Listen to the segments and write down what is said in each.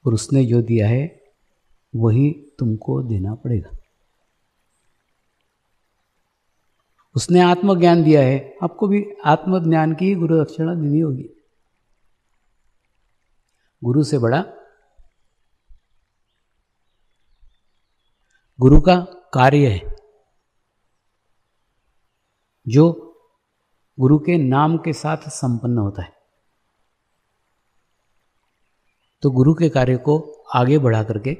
और उसने जो दिया है वही तुमको देना पड़ेगा। उसने आत्मज्ञान दिया है, आपको भी आत्मज्ञान की गुरु दक्षिणा देनी होगी। गुरु से बड़ा गुरु का कार्य है, जो गुरु के नाम के साथ संपन्न होता है। तो गुरु के कार्य को आगे बढ़ा करके,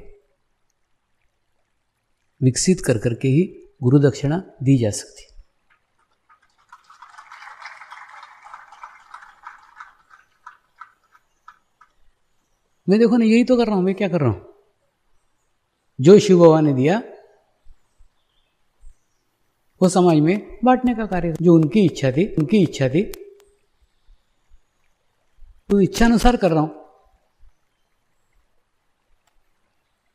विकसित कर करके ही गुरु दक्षिणा दी जा सकती है। मैं देखो ना, यही तो कर रहा हूं। मैं क्या कर रहा हूं? जो शिव बाबा ने दिया वो समाज में बांटने का कार्य, जो उनकी इच्छा थी, तो इच्छा अनुसार कर रहा हूं।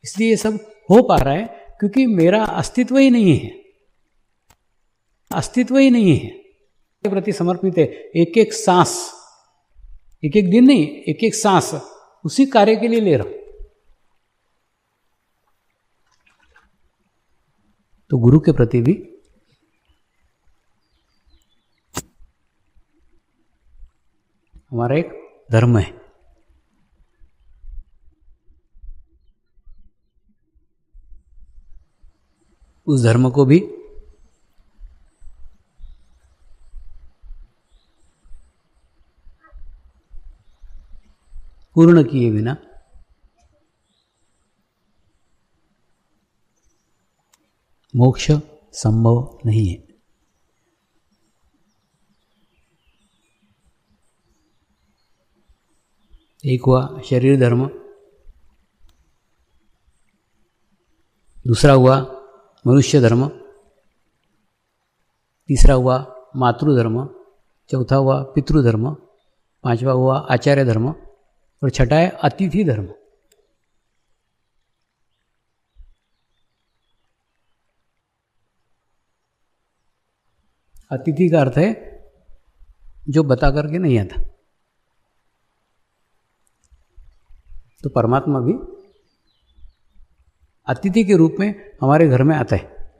इसलिए ये सब हो पा रहा है क्योंकि मेरा अस्तित्व ही नहीं है, के प्रति समर्पित है। एक एक सांस, एक एक दिन नहीं, एक एक सांस उसी कार्य के लिए ले रहा हूं। तो गुरु के प्रति भी हमारा एक धर्म है। उस धर्म को भी पूर्ण किए बिना मोक्ष संभव नहीं है। एक हुआ शरीर धर्म, दूसरा हुआ मनुष्य धर्म, तीसरा हुआ मातृधर्म, चौथा हुआ पितृधर्म, पांचवा हुआ आचार्य धर्म और छठा है अतिथि धर्म। अतिथि का अर्थ है जो बता करके नहीं आता। तो परमात्मा भी अतिथि के रूप में हमारे घर में आता है।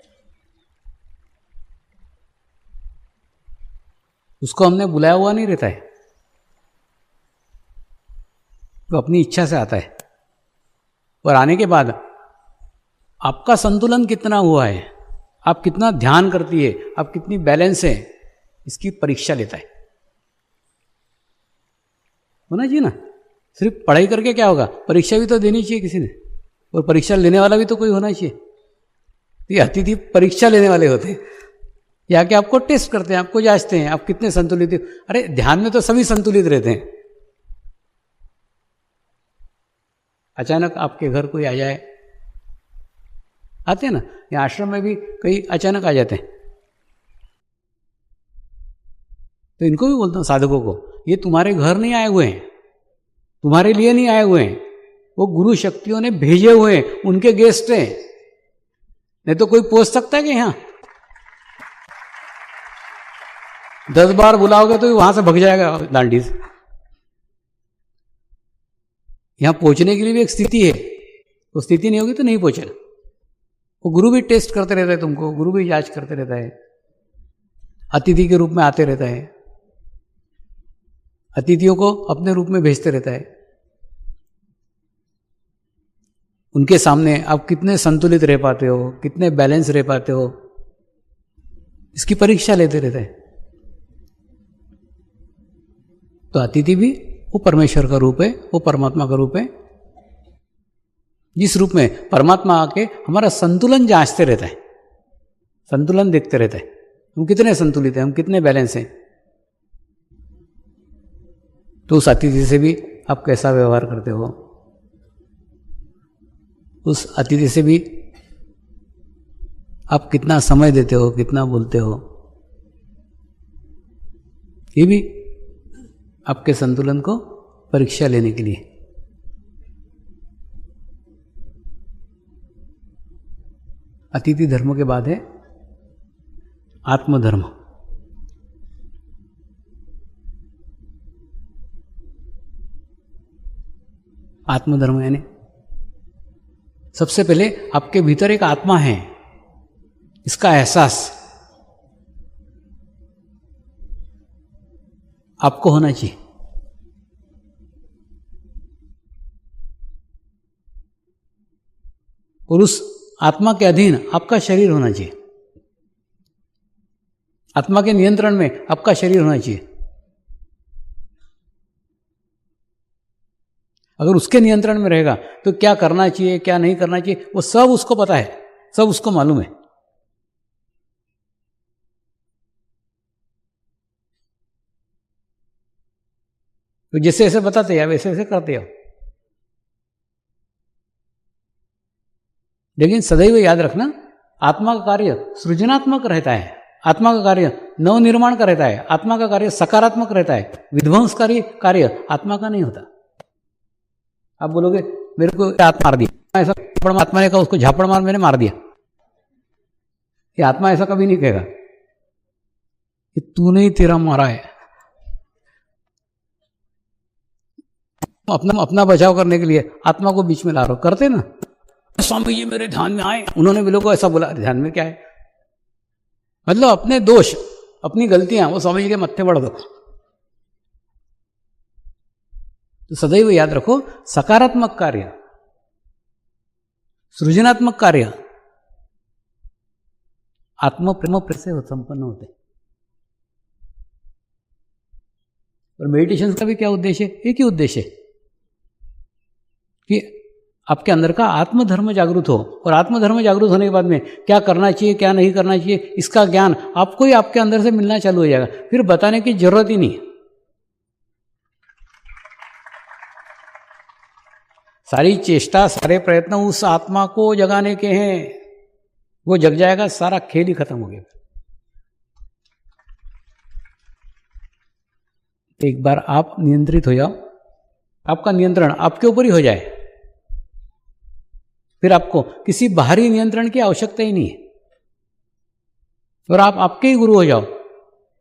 उसको हमने बुलाया हुआ नहीं रहता है, तो अपनी इच्छा से आता है। और आने के बाद आपका संतुलन कितना हुआ है, आप कितना ध्यान करती है, आप कितनी बैलेंस है, इसकी परीक्षा लेता है। होना चाहिए ना। सिर्फ पढ़ाई करके क्या होगा, परीक्षा भी तो देनी चाहिए किसी ने, और परीक्षा लेने वाला भी तो कोई होना चाहिए। तो ये अतिथि परीक्षा लेने वाले होते हैं, या कि आपको टेस्ट करते हैं, आपको जांचते हैं आप कितने संतुलित। अरे ध्यान में तो सभी संतुलित रहते हैं। अचानक आपके घर कोई आ जाए, आते हैं ना, या आश्रम में भी कई अचानक आ जाते हैं, तो इनको भी बोलता हूं साधकों को, ये तुम्हारे घर नहीं आए हुए हैं, तुम्हारे लिए नहीं आए हुए हैं, वो गुरु शक्तियों ने भेजे हुए हैं, उनके गेस्ट हैं। नहीं तो कोई पूछ सकता है कि यहां 10 बार बुलाओगे तो वहां से भग जाएगा दांडी से। यहां पहुंचने के लिए भी एक स्थिति है, वो स्थिति नहीं होगी तो नहीं पहुंचेगा। वो गुरु भी टेस्ट करते रहता है तुमको, गुरु भी जांच करते रहता है, अतिथि के रूप में आते रहता है, अतिथियों को अपने रूप में भेजते रहता है। उनके सामने आप कितने संतुलित रह पाते हो, कितने बैलेंस रह पाते हो, इसकी परीक्षा लेते रहते हैं। तो अतिथि भी वो परमेश्वर का रूप है, वो परमात्मा का रूप है, जिस रूप में परमात्मा आके हमारा संतुलन जांचते रहता है, संतुलन देखते रहता है, हम कितने संतुलित हैं, हम कितने बैलेंस हैं। तो उस अतिथि से भी आप कैसा व्यवहार करते हो, उस अतिथि से भी आप कितना समय देते हो, कितना बोलते हो, ये भी आपके संतुलन को परीक्षा लेने के लिए। अतिथि धर्म के बाद है आत्मधर्म। आत्मधर्म यानी सबसे पहले आपके भीतर एक आत्मा है, इसका एहसास आपको होना चाहिए। और उस आत्मा के अधीन आपका शरीर होना चाहिए, आत्मा के नियंत्रण में आपका शरीर होना चाहिए। अगर उसके नियंत्रण में रहेगा तो क्या करना चाहिए क्या नहीं करना चाहिए वो सब उसको पता है, सब उसको मालूम है। तो जैसे ऐसे बताते हैं वैसे ऐसे करते हो। लेकिन सदैव याद रखना, आत्मा का कार्य सृजनात्मक रहता है, आत्मा का कार्य नवनिर्माण का रहता है, आत्मा का कार्य सकारात्मक रहता है, विध्वंसकारी कार्य आत्मा का नहीं होता। आप बोलोगे मेरे को आत्मा मार दिया, ऐसा आत्मा ने कहा उसको झापड़ मार, मैंने मार दिया, ये आत्मा ऐसा कभी नहीं कहेगा कि तूने ही तेरा मारा है। अपना बचाव करने के लिए आत्मा को बीच में ला रहे हो, करते ना। स्वामी जी मेरे ध्यान में आए, उन्होंने भी लोगों को ऐसा बोला, ध्यान में क्या है, मतलब अपने दोष अपनी गलतियां वो स्वामी जी के मत्थे बढ़ दो। तो सदैव याद रखो, सकारात्मक कार्य सृजनात्मक कार्य आत्म प्रेम से संपन्न होते। और मेडिटेशन का भी क्या उद्देश्य है, एक ही उद्देश्य है कि आपके अंदर का आत्मधर्म जागृत हो, और आत्मधर्म जागृत होने के बाद में क्या करना चाहिए क्या नहीं करना चाहिए इसका ज्ञान आपको ही आपके अंदर से मिलना चालू हो जाएगा, फिर बताने की जरूरत ही नहीं। सारी चेष्टा सारे प्रयत्न उस आत्मा को जगाने के हैं, वो जग जाएगा, सारा खेल ही खत्म हो गया। एक बार आप नियंत्रित हो जाओ, आपका नियंत्रण आपके ऊपर ही हो जाए, फिर आपको किसी बाहरी नियंत्रण की आवश्यकता ही नहीं है, और आप आपके ही गुरु हो जाओ।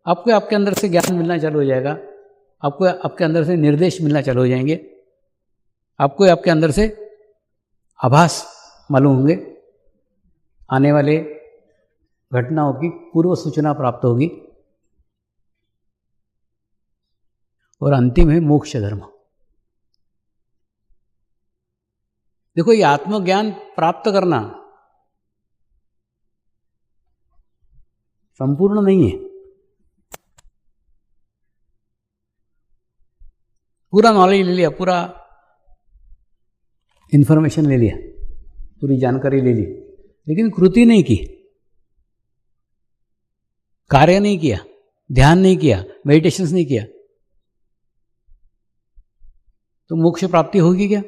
आपको आपके अंदर से ज्ञान मिलना चालू हो जाएगा, आपको आपके अंदर से निर्देश मिलना चालू हो जाएंगे, आपको आपके अंदर से आभास मालूम होंगे, आने वाले घटनाओं की पूर्व सूचना प्राप्त होगी, और अंतिम है मोक्ष धर्म। देखो, ये आत्मज्ञान प्राप्त करना संपूर्ण नहीं है। पूरा नॉलेज ले लिया, पूरा इंफॉर्मेशन ले लिया, पूरी जानकारी ले ली, लेकिन कृति नहीं की, कार्य नहीं किया, ध्यान नहीं किया, मेडिटेशंस नहीं किया, तो मोक्ष प्राप्ति होगी क्या?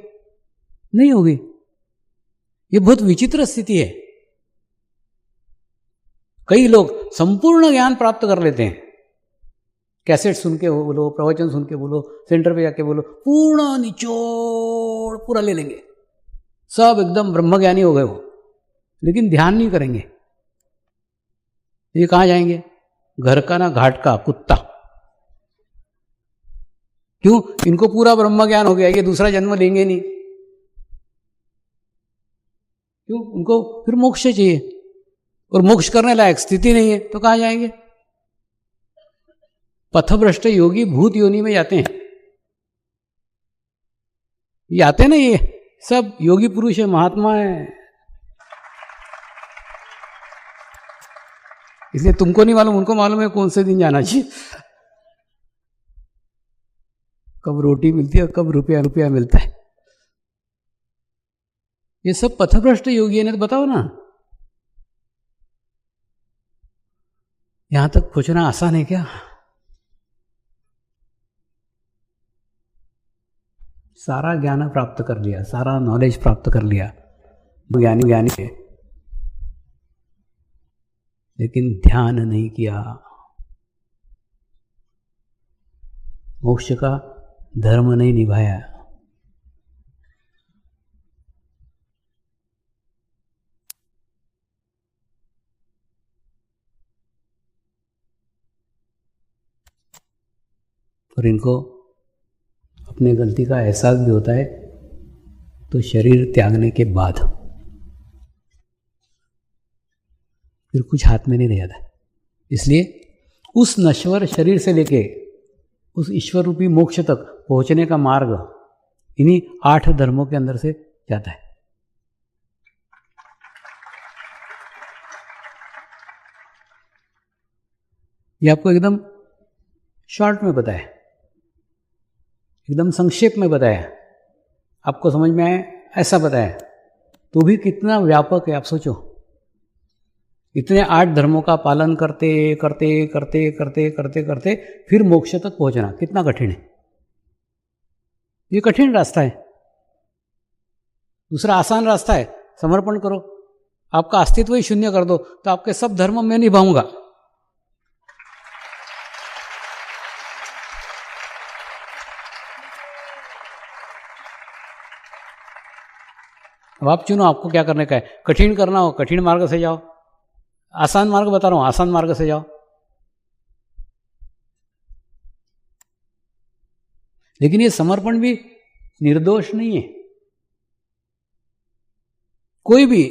नहीं होगी। ये बहुत विचित्र स्थिति है। कई लोग संपूर्ण ज्ञान प्राप्त कर लेते हैं, कैसेट सुन के बोलो, प्रवचन सुन के बोलो, सेंटर पे जाके बोलो, पूर्ण निचोड़ पूरा ले लेंगे, सब एकदम ब्रह्मज्ञानी हो गए वो, लेकिन ध्यान नहीं करेंगे। ये कहाँ जाएंगे? घर का ना घाट का कुत्ता। क्यों? इनको पूरा ब्रह्म ज्ञान हो गया, ये दूसरा जन्म लेंगे नहीं। क्यों? उनको फिर मोक्ष चाहिए, और मोक्ष करने लायक स्थिति नहीं है, तो कहाँ जाएंगे? पथभ्रष्ट योगी भूत योनि में जाते हैं। ये आते ना, ये सब योगी पुरुष है, महात्मा है। इसलिए तुमको नहीं मालूम, उनको मालूम है कौन से दिन जाना चाहिए, कब रोटी मिलती है, कब रुपया मिलता है। ये सब पथभ्रष्ट योगी है ना, तो बताओ ना, यहां तक पहुंचना आसान है क्या? सारा ज्ञान प्राप्त कर लिया, सारा नॉलेज प्राप्त कर लिया, ज्ञानी है, लेकिन ध्यान नहीं किया, मोक्ष का धर्म नहीं निभाया। और इनको अपने गलती का एहसास भी होता है तो शरीर त्यागने के बाद। फिर कुछ हाथ में नहीं रह जाता। इसलिए उस नश्वर शरीर से लेके उस ईश्वर रूपी मोक्ष तक पहुंचने का मार्ग इन्हीं 8 धर्मों के अंदर से जाता है। ये आपको एकदम शॉर्ट में बताया, एकदम संक्षेप में बताया, आपको समझ में आए ऐसा बताया, तो भी कितना व्यापक है आप सोचो। इतने 8 धर्मों का पालन करते करते करते करते करते करते फिर मोक्ष तक पहुंचना कितना कठिन है। ये कठिन रास्ता है। दूसरा आसान रास्ता है, समर्पण करो, आपका अस्तित्व ही शून्य कर दो, तो आपके सब धर्म मैं निभाऊंगा। अब आप चुनो आपको क्या करने का है। कठिन करना हो कठिन मार्ग से जाओ, आसान मार्ग बता रहा हूं आसान मार्ग से जाओ। लेकिन ये समर्पण भी निर्दोष नहीं है। कोई भी,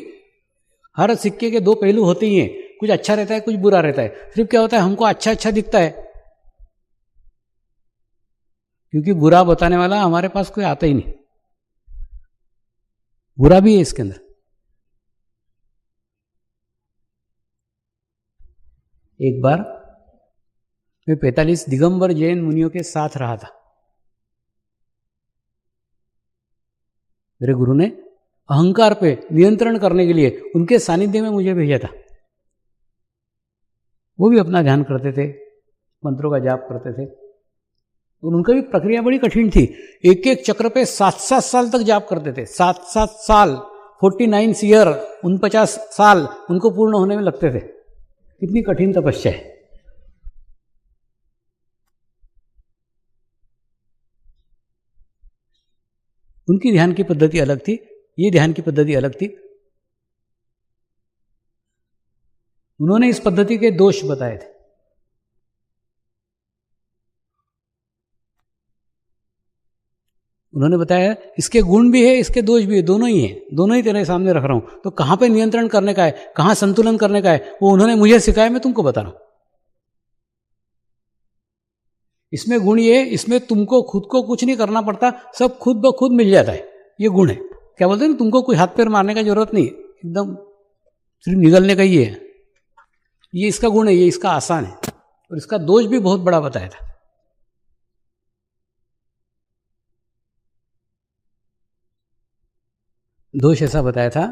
हर सिक्के के 2 पहलू होते ही हैं, कुछ अच्छा रहता है कुछ बुरा रहता है। सिर्फ क्या होता है, हमको अच्छा अच्छा दिखता है क्योंकि बुरा बताने वाला हमारे पास कोई आता ही नहीं। बुरा भी है इसके अंदर। एक बार मैं 45 दिगंबर जैन मुनियों के साथ रहा था। मेरे गुरु ने अहंकार पे नियंत्रण करने के लिए उनके सानिध्य में मुझे भेजा था। वो भी अपना ध्यान करते थे, मंत्रों का जाप करते थे, और उनका भी प्रक्रिया बड़ी कठिन थी। एक एक चक्र पे 7-7 साल तक जाप करते थे। 7-7 साल, 49 ईयर, 49 साल उनको पूर्ण होने में लगते थे। कितनी कठिन तपस्या है। उनकी ध्यान की पद्धति अलग थी, ये ध्यान की पद्धति अलग थी। उन्होंने इस पद्धति के दोष बताए थे। उन्होंने बताया इसके गुण भी है इसके दोष भी है, दोनों ही हैं, दोनों ही तेरे सामने रख रहा हूं। तो कहां पे नियंत्रण करने का है, कहां संतुलन करने का है, वो उन्होंने मुझे सिखाया, मैं तुमको बता रहा हूं। इसमें गुण ये, इसमें तुमको खुद को कुछ नहीं करना पड़ता, सब खुद ब खुद मिल जाता है। ये गुण है। क्या बोलते हैं ना, तुमको कोई हाथ पैर मारने का जरूरत नहीं, एकदम सिर्फ निगलने का ही है। ये इसका गुण है, ये इसका आसान है। और इसका दोष भी बहुत बड़ा बताया था। दोष ऐसा बताया था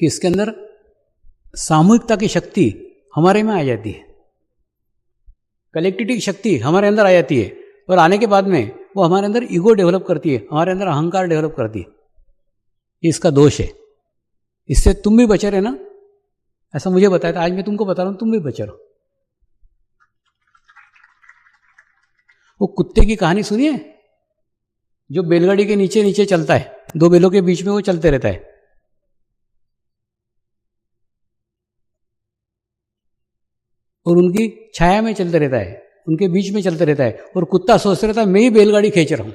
कि इसके अंदर सामूहिकता की शक्ति हमारे में आ जाती है, कलेक्टिविटी की शक्ति हमारे अंदर आ जाती है, और आने के बाद में वो हमारे अंदर ईगो डेवलप करती है, हमारे अंदर अहंकार डेवलप करती है। ये इसका दोष है। इससे तुम भी बचे रहे ना, ऐसा मुझे बताया था। आज मैं तुमको बता रहा हूं, तुम भी बचे रहो। वो कुत्ते की कहानी सुनिए, जो बैलगाड़ी के नीचे नीचे चलता है, 2 बैलों के बीच में वो चलते रहता है। और उनकी छाया में चलते रहता है, उनके बीच में चलते रहता है, और कुत्ता सोचता रहता है मैं ही बैलगाड़ी खींच रहा हूं।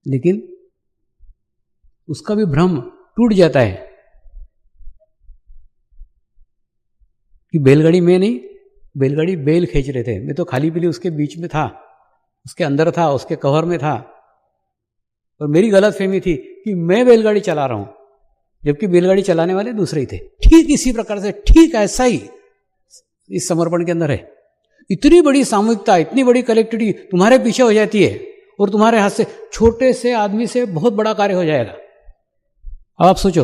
लेकिन उसका भी भ्रम टूट जाता है कि बैलगाड़ी में नहीं, बैलगाड़ी बैल खींच रहे थे, मैं तो खाली पीली उसके बीच में था, उसके अंदर था, उसके कवर में था, और मेरी गलतफहमी थी कि मैं बैलगाड़ी चला रहा हूं, जबकि बैलगाड़ी चलाने वाले दूसरे ही थे। ठीक इसी प्रकार से, ठीक ऐसा ही इस समर्पण के अंदर है। इतनी बड़ी सामूहिकता, इतनी बड़ी कलेक्टिविटी तुम्हारे पीछे हो जाती है, और तुम्हारे हाथ से छोटे से आदमी से बहुत बड़ा कार्य हो जाएगा। अब आप सोचो,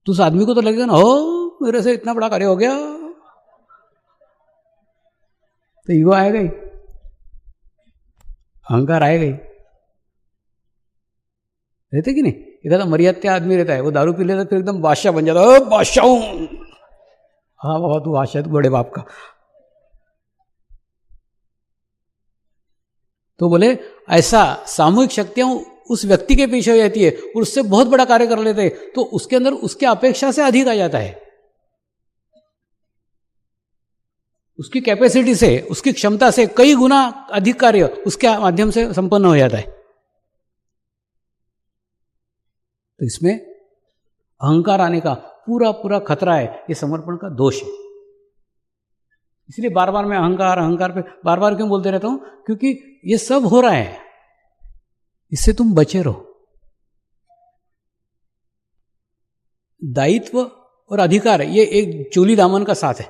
तो उस आदमी को तो लगेगा ना, ओ मेरे से इतना बड़ा कार्य हो गया, तो ईगो आएगा ही, अहंकार आएगा ही। रहते कि नहीं? इधर मर्यादा आदमी रहता है, वो दारू पी लेता, फिर एकदम बादशाह बन जाता है, बादशाह हूं, हाँ बाबा तू बादशाह, तू बड़े बाप का। तो बोले ऐसा सामूहिक शक्तियां उस व्यक्ति के पीछे हो जाती है, और उससे बहुत बड़ा कार्य कर लेते हैं, तो उसके अंदर उसके अपेक्षा से अधिक आ जाता है। उसकी कैपेसिटी से, उसकी क्षमता से कई गुना अधिक कार्य उसके माध्यम से संपन्न हो जाता है। तो इसमें अहंकार आने का पूरा पूरा खतरा है, ये समर्पण का दोष है। इसलिए बार बार मैं अहंकार अहंकार पे बार बार क्यों बोलते रहता हूं, क्योंकि ये सब हो रहा है, इससे तुम बचे रहो। दायित्व और अधिकार ये एक चोली दामन का साथ है।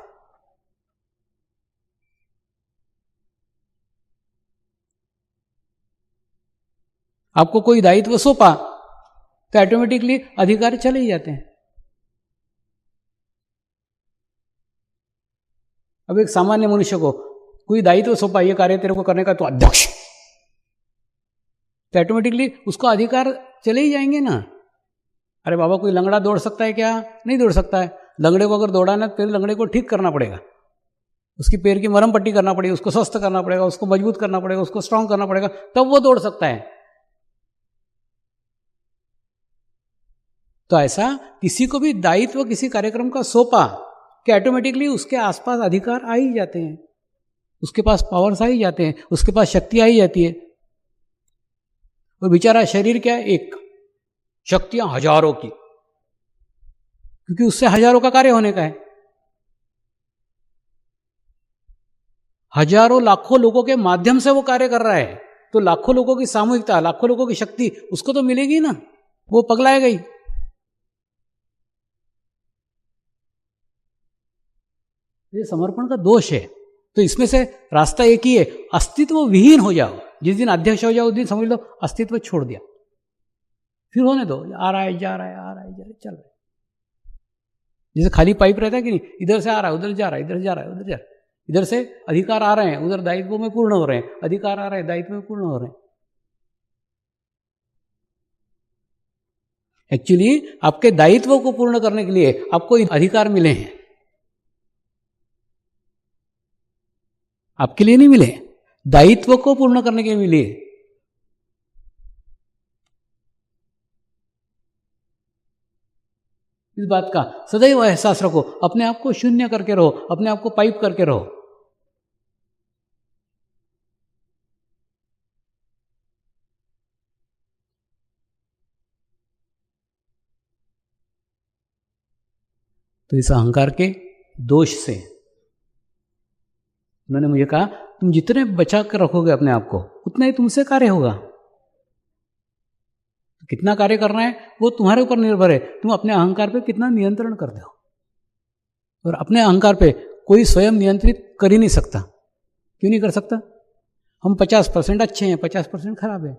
आपको कोई दायित्व सौंपा तो ऑटोमेटिकली अधिकार चले ही जाते हैं। अब एक सामान्य मनुष्य को कोई दायित्व सौंपा, ये कार्य तेरे को करने का, तो अध्यक्ष, तो ऑटोमेटिकली उसको अधिकार चले ही जाएंगे ना। अरे बाबा, कोई लंगड़ा दौड़ सकता है क्या? नहीं दौड़ सकता है। लंगड़े को अगर दौड़ाना है तो पहले लंगड़े को ठीक करना पड़ेगा, उसकी पैर की मरहम पट्टी करना पड़ेगी, उसको स्वस्थ करना पड़ेगा, उसको मजबूत करना पड़ेगा, उसको स्ट्रांग करना पड़ेगा, तब वो दौड़ सकता है। तो ऐसा किसी को भी दायित्व किसी कार्यक्रम का सौंपा कि ऑटोमेटिकली उसके आसपास अधिकार आ ही जाते हैं, उसके पास पावर्स आ ही जाते हैं, उसके पास शक्ति आ ही जाती है। और बेचारा शरीर क्या है? एक, शक्तियां हजारों की, क्योंकि उससे हजारों का कार्य होने का है। हजारों लाखों लोगों के माध्यम से वो कार्य कर रहा है, तो लाखों लोगों की सामूहिकता, लाखों लोगों की शक्ति उसको तो मिलेगी ना, वो पगलाएगा ही। ये समर्पण का दोष है। तो इसमें से रास्ता एक ही है, अस्तित्व विहीन हो जाओ। जिस दिन अध्यक्ष हो जाओ उस दिन समझ लो अस्तित्व छोड़ दिया, फिर होने दो, आ रहा है जा रहा है, आ रहा है जा रहा है, चल रहा है। जैसे खाली पाइप रहता है कि नहीं, इधर से आ रहा है, उधर जा रहा है, इधर जा रहा है, उधर जा रहा है, इधर से अधिकार आ रहे हैं, उधर दायित्व में पूर्ण हो रहे हैं, अधिकार आ रहे हैं, दायित्व में पूर्ण हो रहे हैं। एक्चुअली आपके दायित्व को पूर्ण करने के लिए आपको अधिकार मिले हैं, आपके लिए नहीं मिले, दायित्व को पूर्ण करने के लिए मिले। इस बात का सदैव एहसास रखो, अपने आप को शून्य करके रहो, अपने आप को पाइप करके रहो। तो इस अहंकार के दोष से उन्होंने मुझे कहा, तुम जितने बचा कर रखोगे अपने आप को, उतना ही तुमसे कार्य होगा। कितना कार्य करना है वो तुम्हारे ऊपर निर्भर है, तुम अपने अहंकार पे कितना नियंत्रण करते हो। और अपने अहंकार पे कोई स्वयं नियंत्रित कर ही नहीं सकता। क्यों नहीं कर सकता? हम 50% अच्छे हैं, 50% खराब है,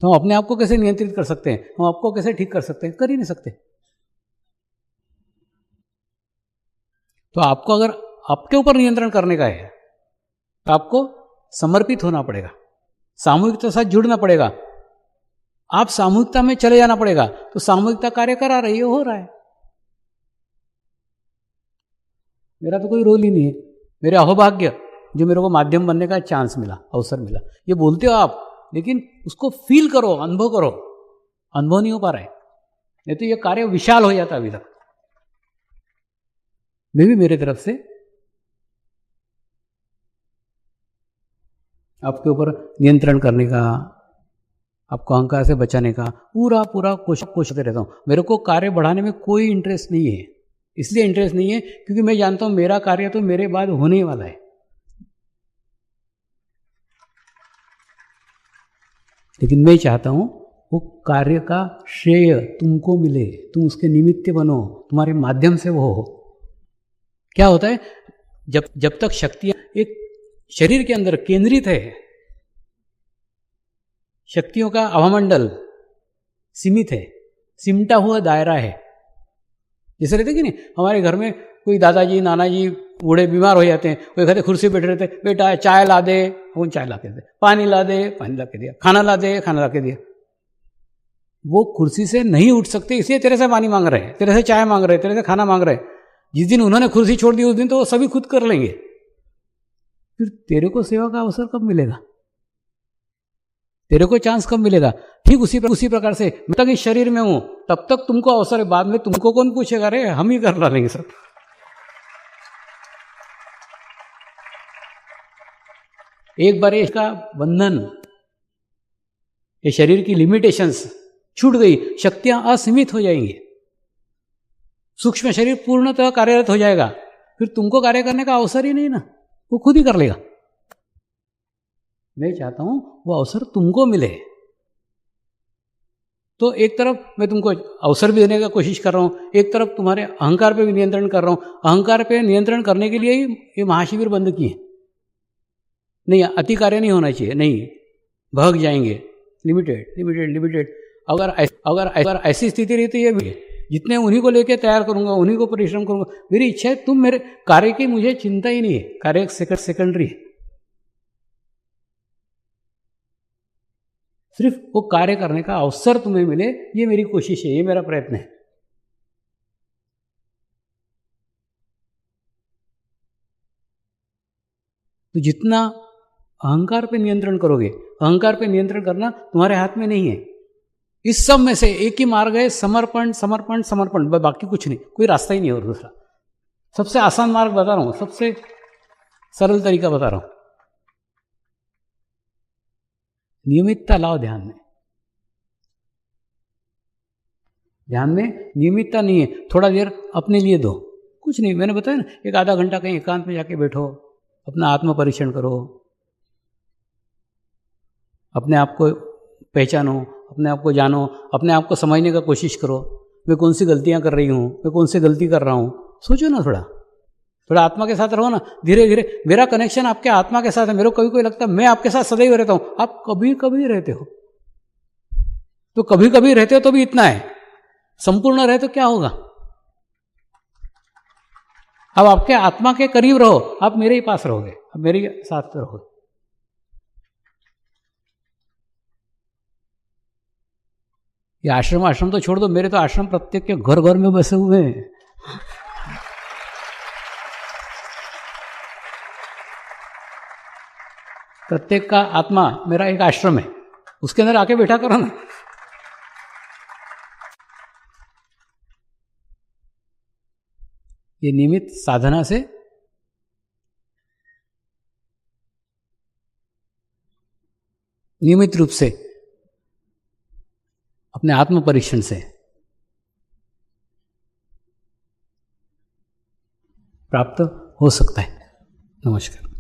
तो हम अपने आप को कैसे नियंत्रित कर सकते हैं? हम आपको कैसे ठीक कर सकते हैं? कर ही नहीं सकते। तो आपको अगर आपके ऊपर नियंत्रण करने का है तो आपको समर्पित होना पड़ेगा, सामूहिकता के साथ जुड़ना पड़ेगा, आप सामूहिकता में चले जाना पड़ेगा। तो सामूहिकता कार्य करा रही है, हो रहा है। मेरा तो कोई रोल ही नहीं है, मेरे अहोभाग्य जो मेरे को माध्यम बनने का चांस मिला, अवसर मिला। ये बोलते हो आप, लेकिन उसको फील करो, अनुभव करो। अनुभव नहीं हो पा रहा है, नहीं तो ये कार्य विशाल हो जाता अभी तक। मैं भी मेरे तरफ से आपके ऊपर नियंत्रण करने का, आपको अहंकार से बचाने का पूरा पूरा कोशिश करते रहता हूँ। मेरे को कार्य बढ़ाने में कोई इंटरेस्ट नहीं है। इसलिए इंटरेस्ट नहीं है क्योंकि मैं जानता हूँ मेरा कार्य तो मेरे बाद होने वाला है, लेकिन मैं चाहता हूँ वो कार्य का श्रेय तुमको मिले, तुम उसके निमित्त बनो, तुम्हारे माध्यम से वो हो। क्या होता है, जब तक शक्तियां एक शरीर के अंदर केंद्रित है, शक्तियों का अभामंडल सीमित है, सिमटा हुआ दायरा है। जैसे रहते कि नहीं, हमारे घर में कोई दादाजी नाना जी बूढ़े बीमार हो जाते हैं, वो कहते कुर्सी बैठे रहते, बेटा चाय ला दे, वो चाय ला के दे, पानी ला दे, पानी ला के दिया, खाना ला दे, खाना ला के दिया। वो कुर्सी से नहीं उठ सकते, इसलिए तेरे से पानी मांग रहे हैं, तेरे से चाय मांग रहे हैं, तेरे से खाना मांग रहे हैं। जिस दिन उन्होंने कुर्सी छोड़ दी उस दिन तो वो सभी खुद कर लेंगे। फिर तेरे को सेवा का अवसर कब मिलेगा? तेरे को चांस कब मिलेगा? ठीक उसी प्रकार से मैं तक इस शरीर में हूं, तब तक तुमको अवसर है, बाद में तुमको कौन पूछेगा? रे हम ही कर डालेंगे सब। एक बार इसका बंधन, ये शरीर की लिमिटेशंस छूट गई, शक्तियां असीमित हो जाएंगी, सूक्ष्म शरीर पूर्णतः कार्यरत हो जाएगा, फिर तुमको कार्य करने का अवसर ही नहीं ना, वो खुद ही कर लेगा। मैं चाहता हूं वो अवसर तुमको मिले। तो एक तरफ मैं तुमको अवसर भी देने का कोशिश कर रहा हूं, एक तरफ तुम्हारे अहंकार पे भी नियंत्रण कर रहा हूं। अहंकार पे नियंत्रण करने के लिए ही ये महाशिविर बंद किए। नहीं, अति कार्य नहीं होना चाहिए, नहीं भाग जाएंगे, लिमिटेड लिमिटेड लिमिटेड। अगर ऐसी स्थिति रहती है, जितने उन्हीं को लेके तैयार करूंगा, उन्हीं को परिश्रम करूंगा। मेरी इच्छा है तुम मेरे कार्य की मुझे चिंता ही नहीं है, कार्य सेकेंडरी है, सिर्फ वो कार्य करने का अवसर तुम्हें मिले, ये मेरी कोशिश है, ये मेरा प्रयत्न है। तो जितना अहंकार पे नियंत्रण करोगे, अहंकार पे नियंत्रण करना तुम्हारे हाथ में नहीं है। इस सब में से एक ही मार्ग है, समर्पण समर्पण समर्पण, बाकी कुछ नहीं, कोई रास्ता ही नहीं है और दूसरा। सबसे आसान मार्ग बता रहा हूं, सबसे सरल तरीका बता रहा हूं। नियमितता लाओ ध्यान में। ध्यान में नियमितता नहीं है, थोड़ा देर अपने लिए दो, कुछ नहीं, मैंने बताया ना, एक आधा घंटा कहीं एकांत में जाके बैठो, अपना आत्म परीक्षण करो, अपने आप को पहचानो, अपने आप को जानो, अपने आप को समझने का कोशिश करो। मैं कौन सी गलतियां कर रही हूं, मैं कौन सी गलती कर रहा हूं, सोचो ना, थोड़ा आत्मा के साथ रहो ना। धीरे धीरे मेरा कनेक्शन आपके आत्मा के साथ है। मेरे को कभी कोई लगता है मैं आपके साथ सदैव रहता हूं, आप कभी कभी रहते हो। तो कभी कभी रहते हो तो भी इतना है, संपूर्ण रहे तो क्या होगा। अब आपके आत्मा के करीब रहो, आप मेरे ही पास रहोगे, अब मेरे साथ रहोगे। ये आश्रम तो छोड़ दो, मेरे तो आश्रम प्रत्येक के घर घर में बसे हुए हैं। प्रत्येक का आत्मा मेरा एक आश्रम है, उसके अंदर आके बैठा करो ना। ये नियमित साधना से नियमित रूप से अपने आत्म परीक्षण से प्राप्त हो सकता है। नमस्कार।